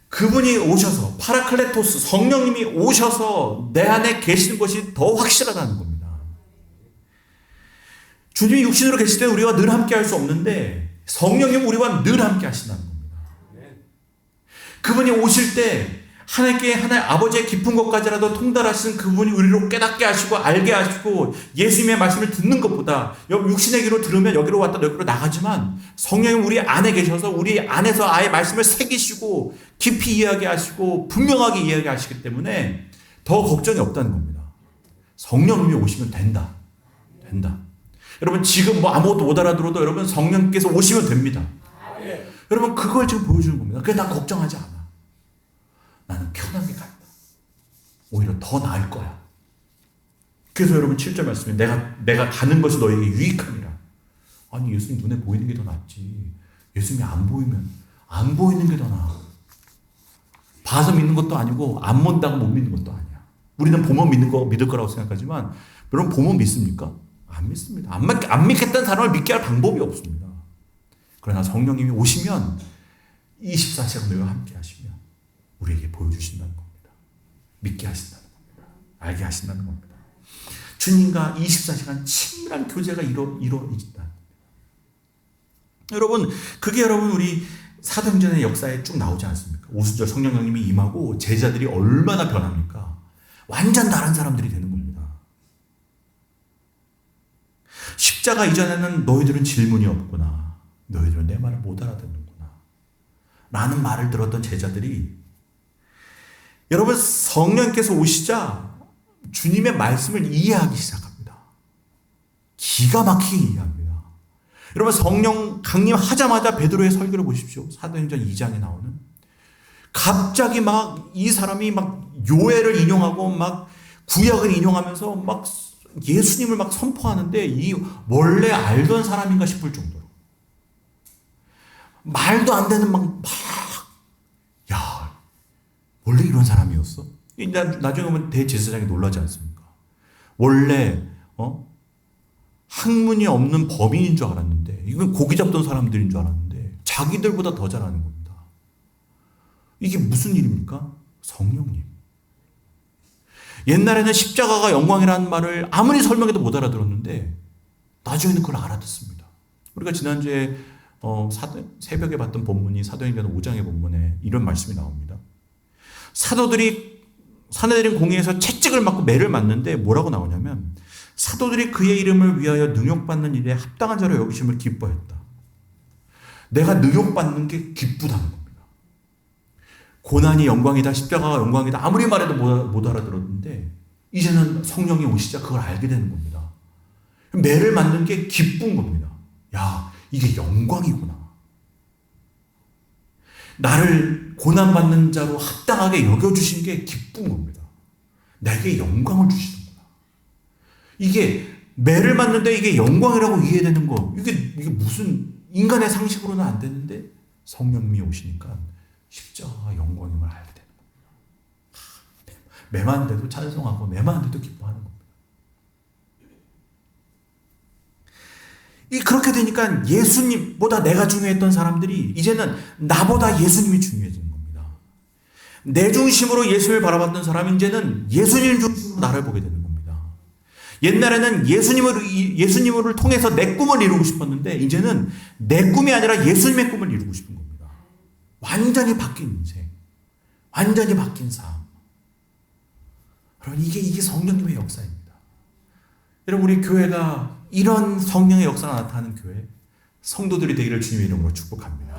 그분이 오셔서 파라클레토스 성령님이 오셔서 내 안에 계시는 것이 더 확실하다는 겁니다. 주님이 육신으로 계실 때 우리와 늘 함께 할 수 없는데 성령님은 우리와 늘 함께 하신다는 겁니다. 그분이 오실 때 하나님께 하나님 아버지의 깊은 것까지라도 통달하시는 그분이 우리로 깨닫게 하시고 알게 하시고 예수님의 말씀을 듣는 것보다 육신의 귀로 들으면 여기로 왔다 여기로 나가지만 성령님 우리 안에 계셔서 우리 안에서 아예 말씀을 새기시고 깊이 이해하게 하시고 분명하게 이해하게 하시기 때문에 더 걱정이 없다는 겁니다. 성령님이 오시면 된다. 여러분 지금 뭐 아무것도 못 알아들어도 여러분 성령께서 오시면 됩니다. 여러분 그걸 지금 보여주는 겁니다. 그래서 난 걱정하지 않아. 나는 편하게 간다. 오히려 더 나을 거야. 그래서 여러분 7절 말씀에 내가 가는 것이 너에게 유익하니라. 아니 예수님 눈에 보이는 게 더 낫지. 예수님이 안 보이면 안 보이는 게 더 나아. 봐서 믿는 것도 아니고 안 본다고 못 믿는 것도 아니야. 우리는 보면 믿을 거라고 생각하지만 여러분 보면 믿습니까? 안 믿습니다. 안 믿겠다는 사람을 믿게 할 방법이 없습니다. 그러나 성령님이 오시면 24시간 너희와 함께 하시면 우리에게 보여주신다는 겁니다. 믿게 하신다는 겁니다. 알게 하신다는 겁니다. 주님과 24시간 친밀한 교제가 이루어진다. 여러분, 그게 여러분 우리 사도행전의 역사에 쭉 나오지 않습니까? 오순절 성령님이 임하고 제자들이 얼마나 변합니까? 완전 다른 사람들이 되는 겁니다. 십자가 이전에는 너희들은 질문이 없구나. 너희들은 내 말을 못 알아듣는구나. 라는 말을 들었던 제자들이 여러분 성령께서 오시자 주님의 말씀을 이해하기 시작합니다. 기가 막히게 이해합니다. 여러분 성령 강림하자마자 베드로의 설교를 보십시오. 사도행전 2장에 나오는 갑자기 막 이 사람이 막 요엘을 인용하고 막 구약을 인용하면서 막 예수님을 막 선포하는데 이 원래 알던 사람인가 싶을 정도로 말도 안 되는 야 원래 이런 사람이었어? 나중에 보면 대제사장이 놀라지 않습니까? 원래 학문이 없는 범인인 줄 알았는데 이건 고기 잡던 사람들인 줄 알았는데 자기들보다 더 잘하는 겁니다. 이게 무슨 일입니까? 성령님. 옛날에는 십자가가 영광이라는 말을 아무리 설명해도 못 알아들었는데 나중에는 그걸 알아듣습니다. 우리가 지난주에 새벽에 봤던 본문이 사도행전 5장의 본문에 이런 말씀이 나옵니다. 사도들이 사내들인 공회에서 채찍을 맞고 매를 맞는데 뭐라고 나오냐면 사도들이 그의 이름을 위하여 능욕받는 일에 합당한 자로 여기심을 기뻐했다. 내가 능욕받는 게 기쁘다는 겁니다. 고난이 영광이다, 십자가가 영광이다 아무리 말해도 못 알아들었는데 이제는 성령이 오시자 그걸 알게 되는 겁니다. 매를 맞는 게 기쁜 겁니다. 야, 이게 영광이구나. 나를 고난받는 자로 합당하게 여겨주신 게 기쁜 겁니다. 내게 영광을 주시는구나. 이게 매를 맞는데 이게 영광이라고 이해되는 거 이게 무슨 인간의 상식으로는 안 되는데 성령님이 오시니까 십자가가 영광임을 알게 되는 겁니다. 매 맞는데도 찬송하고 매 맞는데도 기뻐하는 겁니다. 그렇게 되니까 예수님보다 내가 중요했던 사람들이 이제는 나보다 예수님이 중요해지는 겁니다. 내 중심으로 예수님을 바라봤던 사람이 이제는 예수님 중심으로 나를 보게 되는 겁니다. 옛날에는 예수님을 통해서 내 꿈을 이루고 싶었는데 이제는 내 꿈이 아니라 예수님의 꿈을 이루고 싶은 겁니다. 완전히 바뀐 인생, 완전히 바뀐 삶. 여러분 이게 성령님의 역사입니다. 여러분 우리 교회가 이런 성령의 역사가 나타나는 교회, 성도들이 되기를 주님의 이름으로 축복합니다.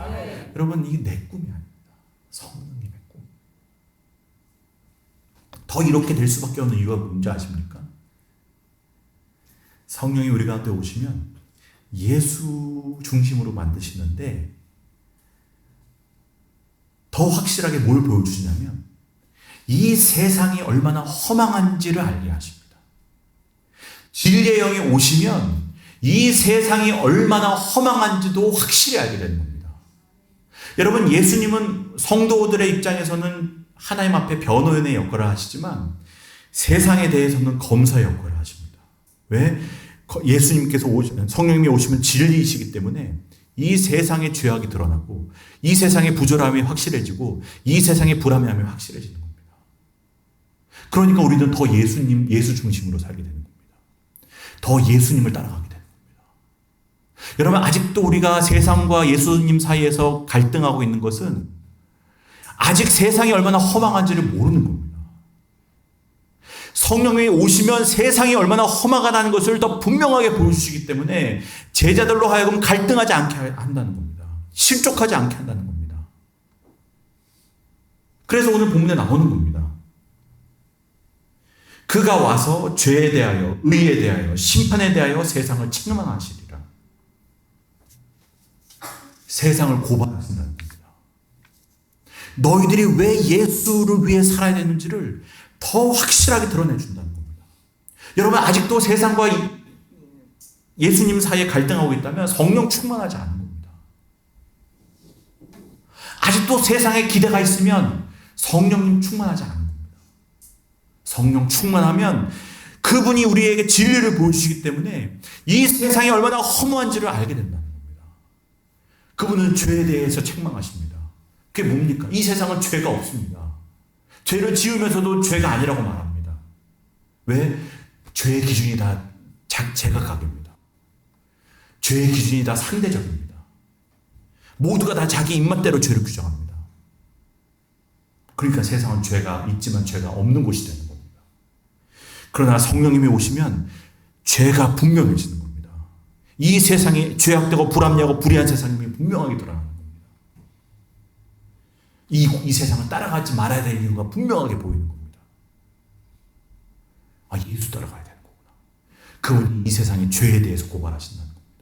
여러분 이게 내 꿈이 아닙니다. 성령님의 꿈. 더 이렇게 될 수밖에 없는 이유가 뭔지 아십니까? 성령이 우리 가운데 오시면 예수 중심으로 만드시는데 더 확실하게 뭘 보여주시냐면 이 세상이 얼마나 허망한지를 알게 하십니다. 진리의 영이 오시면 이 세상이 얼마나 허망한지도 확실히 알게 되는 겁니다. 여러분, 예수님은 성도들의 입장에서는 하나님 앞에 변호인의 역할을 하시지만 세상에 대해서는 검사의 역할을 하십니다. 왜? 예수님께서 성령님이 오시면 진리이시기 때문에 이 세상의 죄악이 드러나고 이 세상의 부조람이 확실해지고 이 세상의 불합리함이 확실해지는 겁니다. 그러니까 우리는 더 예수 중심으로 살게 되는 겁니다. 더 예수님을 따라가게 되는 겁니다. 여러분, 아직도 우리가 세상과 예수님 사이에서 갈등하고 있는 것은 아직 세상이 얼마나 허망한지를 모르는 겁니다. 성령이 오시면 세상이 얼마나 허망하다는 것을 더 분명하게 보여주시기 때문에 제자들로 하여금 갈등하지 않게 한다는 겁니다. 실족하지 않게 한다는 겁니다. 그래서 오늘 본문에 나오는 겁니다. 그가 와서 죄에 대하여, 의에 대하여, 심판에 대하여 세상을 책망하시리라. 세상을 고발하신다는 겁니다. 너희들이 왜 예수를 위해 살아야 되는지를 더 확실하게 드러내준다는 겁니다. 여러분, 아직도 세상과 예수님 사이에 갈등하고 있다면 성령 충만하지 않은 겁니다. 아직도 세상에 기대가 있으면 성령님 충만하지 않은 겁니다. 성령 충만하면 그분이 우리에게 진리를 보여주시기 때문에 이 세상이 얼마나 허무한지를 알게 된다는 겁니다. 그분은 죄에 대해서 책망하십니다. 그게 뭡니까? 이 세상은 죄가 없습니다. 죄를 지으면서도 죄가 아니라고 말합니다. 왜? 죄의 기준이 다 제각각입니다. 죄의 기준이 다 상대적입니다. 모두가 다 자기 입맛대로 죄를 규정합니다. 그러니까 세상은 죄가 있지만 죄가 없는 곳이 되는 겁니다. 그러나 성령님이 오시면 죄가 분명해지는 겁니다. 이 세상이 죄악되고 불합리하고 불의한 세상임이 분명하게 드러나는 겁니다. 이 세상을 따라가지 말아야 될 이유가 분명하게 보이는 겁니다. 아, 예수 따라가야 되는 거구나. 그분이 이 세상의 죄에 대해서 고발하신다는 겁니다.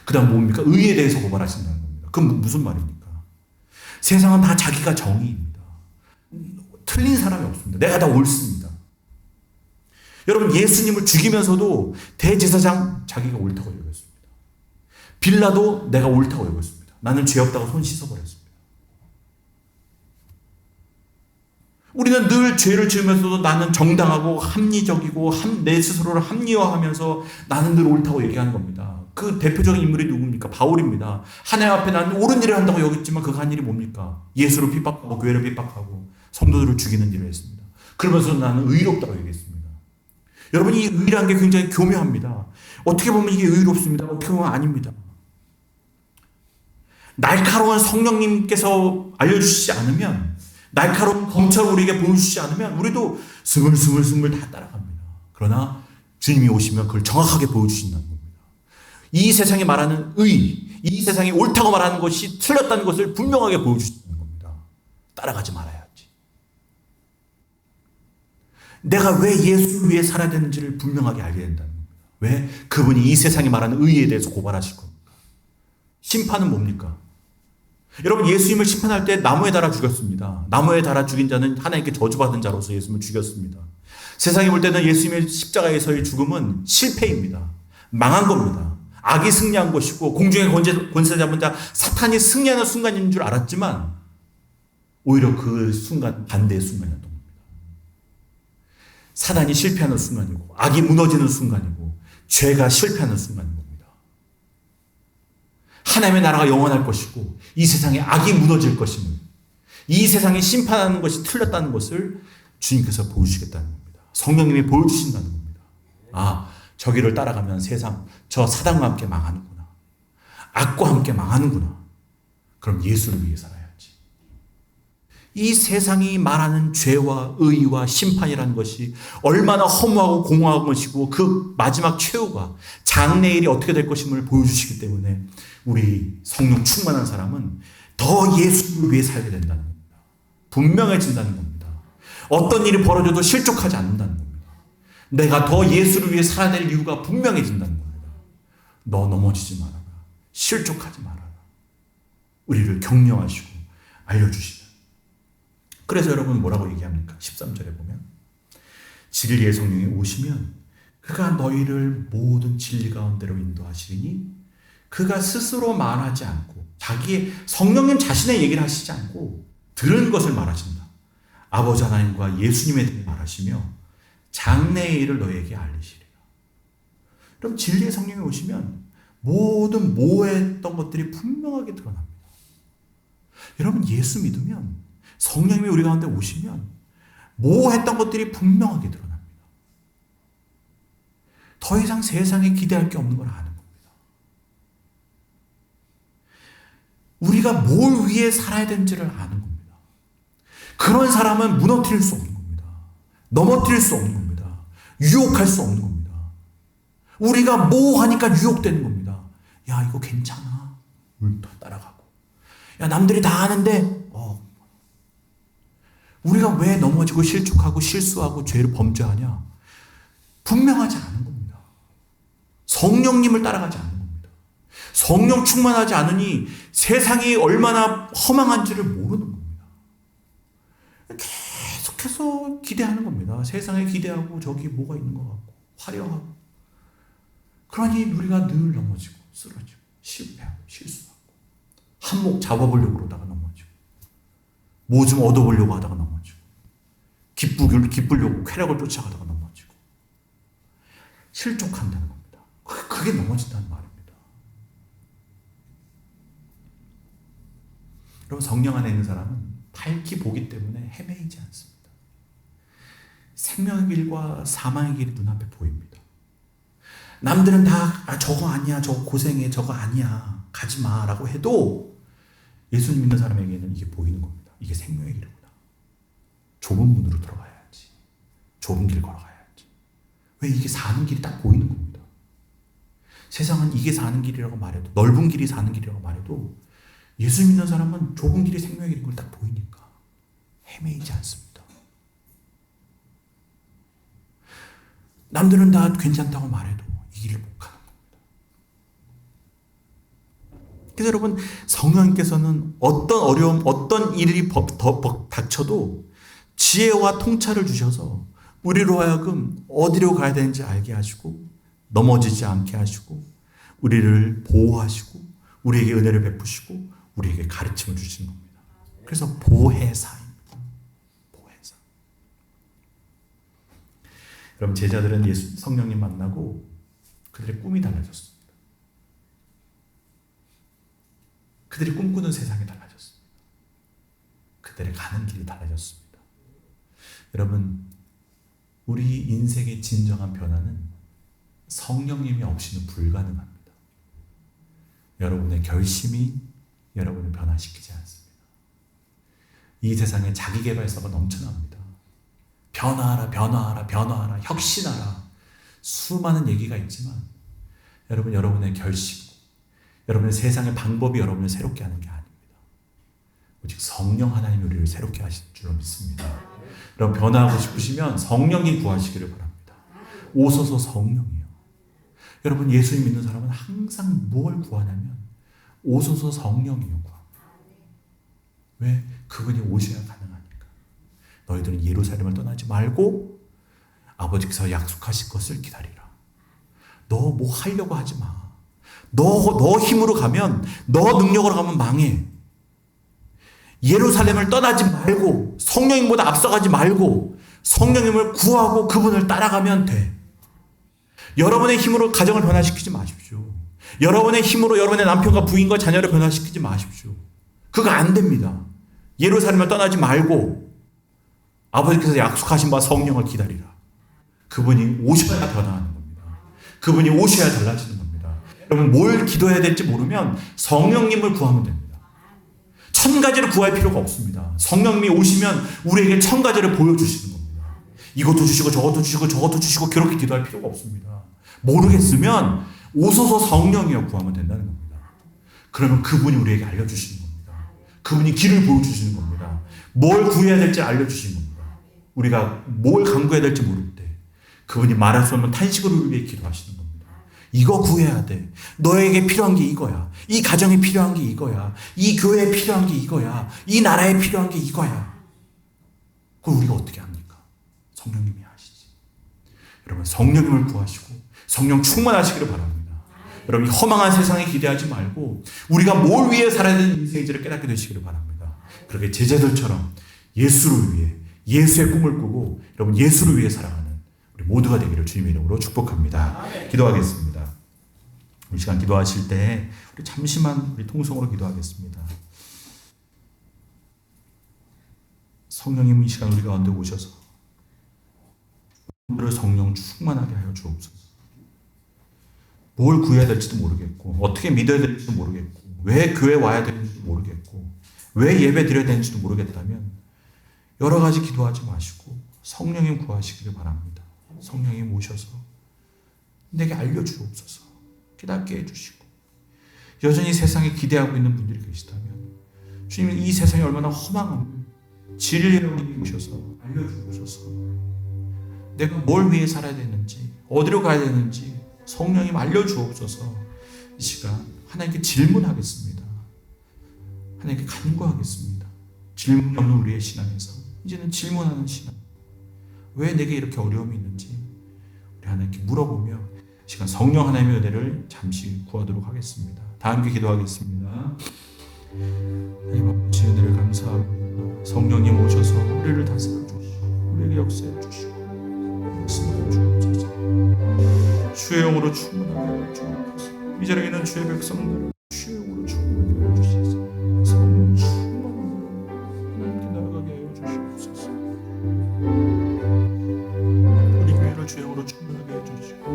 그 다음 뭡니까? 의에 대해서 고발하신다는 겁니다. 그건 무슨 말입니까? 세상은 다 자기가 정의입니다. 틀린 사람이 없습니다. 내가 다 옳습니다. 여러분, 예수님을 죽이면서도 대제사장 자기가 옳다고 여겼습니다. 빌라도 내가 옳다고 여겼습니다. 나는 죄 없다고 손 씻어버렸습니다. 우리는 늘 죄를 지으면서도 나는 정당하고 합리적이고 내 스스로를 합리화하면서 나는 늘 옳다고 얘기하는 겁니다. 그 대표적인 인물이 누굽니까? 바울입니다. 하나님 앞에 나는 옳은 일을 한다고 여겼지만 그 한 일이 뭡니까? 예수를 핍박하고 교회를 핍박하고 성도들을 죽이는 일을 했습니다. 그러면서 나는 의롭다고 얘기했습니다. 여러분, 이 의라는 게 굉장히 교묘합니다. 어떻게 보면 이게 의롭습니다. 어떻게 보면 아닙니다. 날카로운 성령님께서 알려주시지 않으면, 날카로운 검찰을 우리에게 보여주시지 않으면 우리도 스물스물 다 따라갑니다. 그러나 주님이 오시면 그걸 정확하게 보여주신다는 겁니다. 이 세상이 말하는 의, 이 세상이 옳다고 말하는 것이 틀렸다는 것을 분명하게 보여주신다는 겁니다. 따라가지 말아야지. 내가 왜 예수를 위해 살아야 되는지를 분명하게 알게 된다는 겁니다. 왜? 그분이 이 세상이 말하는 의에 대해서 고발하실 겁니다. 심판은 뭡니까? 여러분, 예수님을 심판할 때 나무에 달아 죽였습니다. 나무에 달아 죽인 자는 하나님께 저주받은 자로서 예수님을 죽였습니다. 세상이 볼 때는 예수님의 십자가에서의 죽음은 실패입니다. 망한 겁니다. 악이 승리한 것이고 공중의 권세 잡은 자 사탄이 승리하는 순간인 줄 알았지만 오히려 그 순간 반대의 순간이었던 겁니다. 사단이 실패하는 순간이고 악이 무너지는 순간이고 죄가 실패하는 순간인 겁니다. 하나님의 나라가 영원할 것이고 이 세상에 악이 무너질 것임을, 이 세상에 심판하는 것이 틀렸다는 것을 주님께서 보여주시겠다는 겁니다. 성령님이 보여주신다는 겁니다. 아, 저기를 따라가면 세상, 저 사단과 함께 망하는구나. 악과 함께 망하는구나. 그럼 예수를 위해 살아야지. 이 세상이 말하는 죄와 의와 심판이라는 것이 얼마나 허무하고 공허한 것이고 그 마지막 최후가 장래일이 어떻게 될 것임을 보여주시기 때문에 우리 성령 충만한 사람은 더 예수를 위해 살게 된다는 겁니다. 분명해진다는 겁니다. 어떤 일이 벌어져도 실족하지 않는다는 겁니다. 내가 더 예수를 위해 살아야 될 이유가 분명해진다는 겁니다. 너 넘어지지 말아라. 실족하지 말아라. 우리를 격려하시고 알려주시는. 그래서 여러분 뭐라고 얘기합니까? 13절에 보면 진리의 성령이 오시면 그가 너희를 모든 진리 가운데로 인도하시리니 그가 스스로 말하지 않고 자기의 성령님 자신의 얘기를 하시지 않고 들은 것을 말하신다. 아버지 하나님과 예수님에 대해 말하시며 장래의 일을 너희에게 알리시리라. 그럼 진리의 성령이 오시면 모든 모호했던 것들이 분명하게 드러납니다. 여러분 예수 믿으면 성령님이 우리 가운데 오시면 모호했던 것들이 분명하게 드러납니다. 더 이상 세상에 기대할 게 없는 걸 아는 겁니다. 우리가 뭘 위해 살아야 되는지를 아는 겁니다. 그런 사람은 무너뜨릴 수 없는 겁니다. 넘어뜨릴 수 없는 겁니다. 유혹할 수 없는 겁니다. 우리가 뭐 하니까 유혹되는 겁니다. 야 이거 괜찮아. 따라가고. 야 남들이 다 하는데 우리가 왜 넘어지고 실족하고 실수하고 죄를 범죄하냐? 분명하지 않은 겁니다. 성령님을 따라가지 않는 겁니다. 성령 충만하지 않으니 세상이 얼마나 허망한지를 모르는 겁니다. 계속해서 기대하는 겁니다. 세상에 기대하고 저기 뭐가 있는 것 같고 화려하고. 그러니 우리가 늘 넘어지고 쓰러지고 실패하고 실수하고 한몫 잡아보려고 그러다가 넘어지고 뭐 좀 얻어보려고 하다가 넘어지고 기쁘려고 쾌락을 쫓아가다가 넘어지고 실족한다는 겁니다. 그게 넘어진다는 말입니다. 여러분 성령 안에 있는 사람은 밝히 보기 때문에 헤매이지 않습니다. 생명의 길과 사망의 길이 눈앞에 보입니다. 남들은 다 저거 아니야, 저거 고생해, 저거 아니야, 가지 마라고 해도 예수님 믿는 사람에게는 이게 보이는 겁니다. 이게 생명의 길이구나. 좁은 문으로 들어가야지. 좁은 길 걸어가야지. 왜 이게 사는 길이 딱 보이는 겁니다. 세상은 이게 사는 길이라고 말해도 넓은 길이 사는 길이라고 말해도 예수 믿는 사람은 좁은 길이 생명의 길인 걸 딱 보이니까 헤매이지 않습니다. 남들은 다 괜찮다고 말해도 이 길을 못 가는 겁니다. 그래서 여러분 성령님께서는 어떤 어려움, 어떤 일이 닥쳐도 지혜와 통찰을 주셔서 우리로 하여금 어디로 가야 되는지 알게 하시고 넘어지지 않게 하시고 우리를 보호하시고 우리에게 은혜를 베푸시고 우리에게 가르침을 주시는 겁니다. 그래서 보혜사입니다. 보혜사. 그럼 제자들은 예수 성령님 만나고 그들의 꿈이 달라졌습니다. 그들이 꿈꾸는 세상이 달라졌습니다. 그들의 가는 길이 달라졌습니다. 여러분, 우리 인생의 진정한 변화는 성령님이 없이는 불가능합니다. 여러분의 결심이 여러분을 변화시키지 않습니다. 이 세상에 자기계발서가 넘쳐납니다. 변화하라, 변화하라, 변화하라, 혁신하라. 수많은 얘기가 있지만 여러분, 여러분의 결심, 여러분의 세상의 방법이 여러분을 새롭게 하는 게 아닙니다. 오직 성령 하나님이 우리를 새롭게 하실 줄로 믿습니다. 여러분 변화하고 싶으시면 성령님 구하시기를 바랍니다. 오소서 성령이요. 여러분 예수님 믿는 사람은 항상 뭘 구하냐면 오소서 성령이요 구합니다. 왜? 그분이 오셔야 가능하니까. 너희들은 예루살렘을 떠나지 말고 아버지께서 약속하실 것을 기다리라. 너 뭐 하려고 하지 마. 너 힘으로 가면, 너 능력으로 가면 망해. 예루살렘을 떠나지 말고 성령님보다 앞서가지 말고 성령님을 구하고 그분을 따라가면 돼. 여러분의 힘으로 가정을 변화시키지 마십시오. 여러분의 힘으로 여러분의 남편과 부인과 자녀를 변화시키지 마십시오. 그거 안 됩니다. 예루살렘을 떠나지 말고 아버지께서 약속하신 바 성령을 기다리라. 그분이 오셔야 변화하는 겁니다. 그분이 오셔야 달라지는 겁니다. 여러분 뭘 기도해야 될지 모르면 성령님을 구하면 됩니다. 1000가지를 구할 필요가 없습니다. 성령님이 오시면 우리에게 1000가지를 보여주시는 겁니다. 이것도 주시고 저것도 주시고 저것도 주시고 그렇게 기도할 필요가 없습니다. 모르겠으면 오소서 성령이여 구하면 된다는 겁니다. 그러면 그분이 우리에게 알려주시는 겁니다. 그분이 길을 보여주시는 겁니다. 뭘 구해야 될지 알려주시는 겁니다. 우리가 뭘 간구해야 될지 모를 때 그분이 말할 수 없는 탄식으로 우리에게 기도하시는 겁니다. 이거 구해야 돼. 너에게 필요한 게 이거야. 이 가정에 필요한 게 이거야. 이 교회에 필요한 게 이거야. 이 나라에 필요한 게 이거야. 그걸 우리가 어떻게 합니까? 성령님이 하시지. 여러분, 성령님을 구하시고 성령 충만하시기를 바랍니다. 여러분, 허망한 세상에 기대하지 말고 우리가 뭘 위해 살아야 되는 인생인지를 깨닫게 되시기를 바랍니다. 그렇게 제자들처럼 예수를 위해, 예수의 꿈을 꾸고 여러분 예수를 위해 살아가는 우리 모두가 되기를 주님의 이름으로 축복합니다. 기도하겠습니다. 이 시간 기도하실 때 우리 잠시만 우리 통성으로 기도하겠습니다. 성령님 이 시간 우리 가운데 오셔서 오늘을 성령 충만하게 하여 주옵소서. 뭘 구해야 될지도 모르겠고 어떻게 믿어야 될지도 모르겠고 왜 교회 와야 되는지도 모르겠고 왜 예배 드려야 되는지도 모르겠다면 여러 가지 기도하지 마시고 성령님 구하시기를 바랍니다. 성령님 오셔서 내게 알려주옵소서. 깨닫게 해주시고 여전히 세상에 기대하고 있는 분들이 계시다면 주님 이 세상이 얼마나 험함을 진리를 오셔서 알려주옵소서. 내가 뭘 위해 살아야 되는지 어디로 가야 되는지 성령님 알려주옵소서. 이 시간 하나님께 질문하겠습니다. 하나님께 간구하겠습니다. 질문이 없는 우리의 신앙에서 이제는 질문하는 신앙. 왜 내게 이렇게 어려움이 있는지 우리 하나님께 물어보며 시간 성령 하나님의 은혜를 잠시 구하도록 하겠습니다. 다 함께 기도하겠습니다. 하나님 아버지 은혜를 감사합니다. 성령님 오셔서 우리를 다스려 주시고 우리에게 역사해 주시고 말씀하여 주옵소서. 주의 영으로 충만하게 하여 주옵소서. 이 자리에 있는 주의 백성들을 주의 영으로 충만하게 하여 주시옵소서. 성령 충만함으로 하나님께 나아가게 하여 주시옵소서. 우리 교회를 주의 영으로 충만하게 해 주시고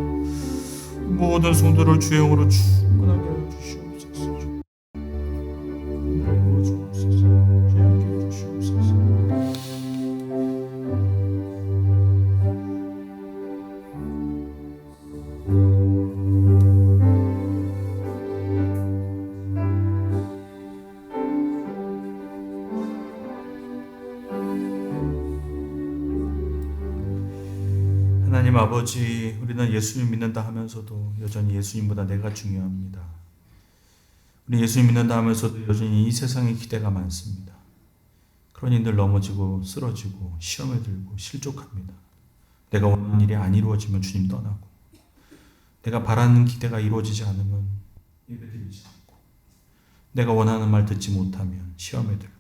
모든 성도를 주의 영으로 충만하게 하여 주시옵소서. 하나님으로 주옵소서. 주의 함께 해 주시옵소서. 하나님 아버지, 우리는 예수님 믿는다 하면서도 여전히 예수님보다 내가 중요합니다. 우리 예수님 믿는다 하면서도 여전히 이 세상에 기대가 많습니다. 그러니 늘 넘어지고 쓰러지고 시험에 들고 실족합니다. 내가 원하는 일이 안 이루어지면 주님 떠나고 내가 바라는 기대가 이루어지지 않으면 예배드리지 않고 내가 원하는 말 듣지 못하면 시험에 들고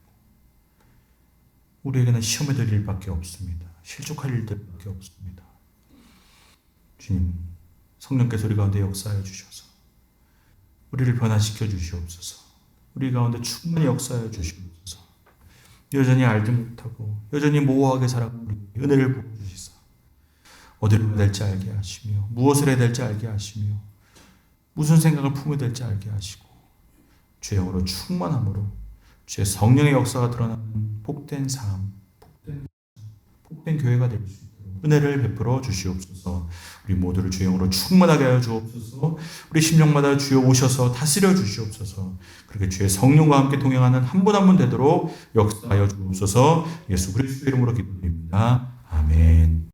우리에게는 시험에 들 일밖에 없습니다. 실족할 일들밖에 없습니다. 주님, 성령께서 우리 가운데 역사하여 주셔서 우리를 변화시켜 주시옵소서. 우리 가운데 충분히 역사하여 주시옵소서. 여전히 알지 못하고 여전히 모호하게 살아가는 우리 은혜를 부어주시사 어디로 가야 될지 알게 하시며 무엇을 해야 될지 알게 하시며 무슨 생각을 품어야 될지 알게 하시고 주의 영으로 충만함으로 주의 성령의 역사가 드러나는 복된 삶, 복된 교회가 될 수 있도록 은혜를 베풀어 주시옵소서. 우리 모두를 주의 영으로 충만하게 하여 주옵소서. 우리 심령마다 주여 오셔서 다스려 주시옵소서. 그렇게 주의 성령과 함께 동행하는 한 분 한 분 되도록 역사하여 주옵소서. 예수 그리스도의 이름으로 기도드립니다. 아멘.